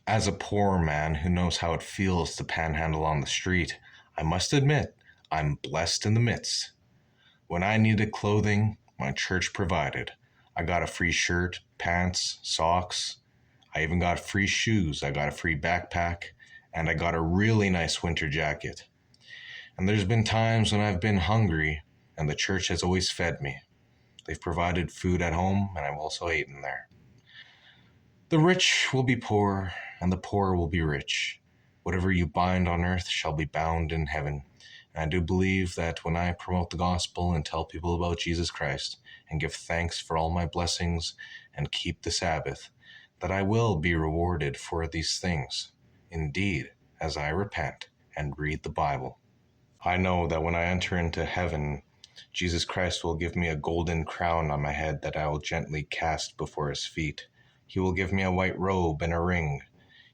As a poor man who knows how it feels to panhandle on the street, I must admit I'm blessed in the midst. When I needed clothing, my church provided. I got a free shirt, pants, socks. I even got free shoes. I got a free backpack, and I got a really nice winter jacket. And there's been times when I've been hungry, and the church has always fed me. They've provided food at home, and I've also eaten there. The rich will be poor, and the poor will be rich. Whatever you bind on earth shall be bound in heaven. And I do believe that when I promote the gospel and tell people about Jesus Christ and give thanks for all my blessings and keep the Sabbath, that I will be rewarded for these things, indeed, as I repent and read the Bible. I know that when I enter into heaven, Jesus Christ will give me a golden crown on my head that I will gently cast before his feet. He will give me a white robe and a ring.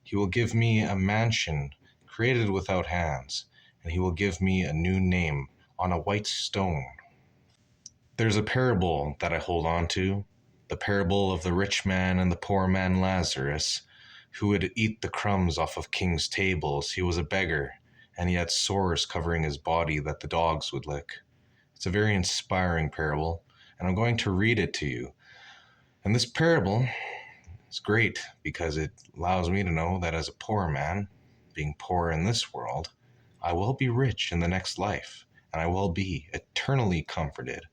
He will give me a mansion created without hands, and he will give me a new name on a white stone. There's a parable that I hold on to, the parable of the rich man and the poor man Lazarus, who would eat the crumbs off of kings' tables. He was a beggar, and he had sores covering his body that the dogs would lick. It's a very inspiring parable, and I'm going to read it to you. And this parable is great because it allows me to know that as a poor man, being poor in this world, I will be rich in the next life, and I will be eternally comforted,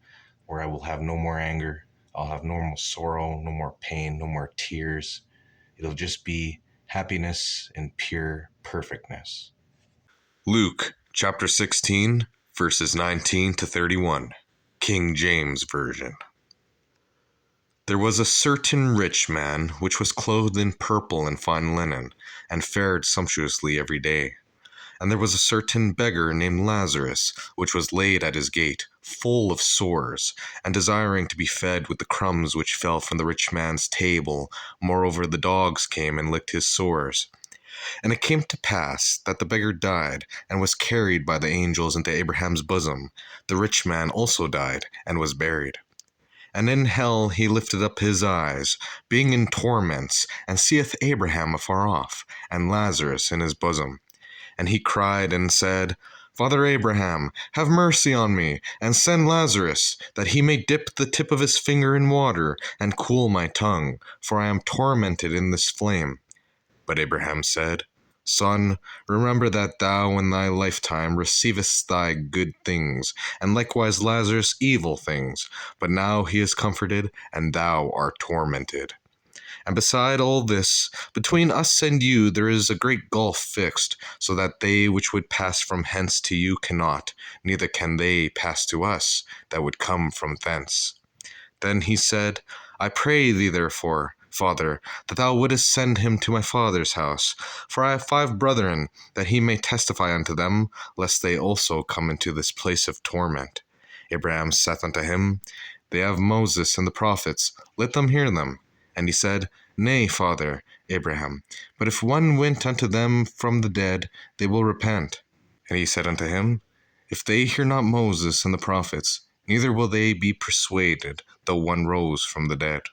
where I will have no more anger, I'll have no more sorrow, no more pain, no more tears. It'll just be happiness in pure perfectness. Luke chapter 16, verses 19 to 31, King James Version. There was a certain rich man which was clothed in purple and fine linen, and fared sumptuously every day. And there was a certain beggar named Lazarus, which was laid at his gate, full of sores, and desiring to be fed with the crumbs which fell from the rich man's table. Moreover, the dogs came and licked his sores. And it came to pass that the beggar died, and was carried by the angels into Abraham's bosom. The rich man also died, and was buried. And in hell he lifted up his eyes, being in torments, and seeth Abraham afar off, and Lazarus in his bosom. And he cried and said, Father Abraham, have mercy on me, and send Lazarus, that he may dip the tip of his finger in water, and cool my tongue, for I am tormented in this flame. But Abraham said, Son, remember that thou in thy lifetime receivest thy good things, and likewise Lazarus evil things, but now he is comforted, and thou art tormented. And beside all this, between us and you there is a great gulf fixed, so that they which would pass from hence to you cannot, neither can they pass to us that would come from thence. Then he said, I pray thee therefore, Father, that thou wouldest send him to my father's house, for I have 5 brethren, that he may testify unto them, lest they also come into this place of torment. Abraham saith unto him, They have Moses and the prophets, let them hear them. And he said, Nay, Father Abraham, but if one went unto them from the dead, they will repent. And he said unto him, If they hear not Moses and the prophets, neither will they be persuaded, though one rose from the dead.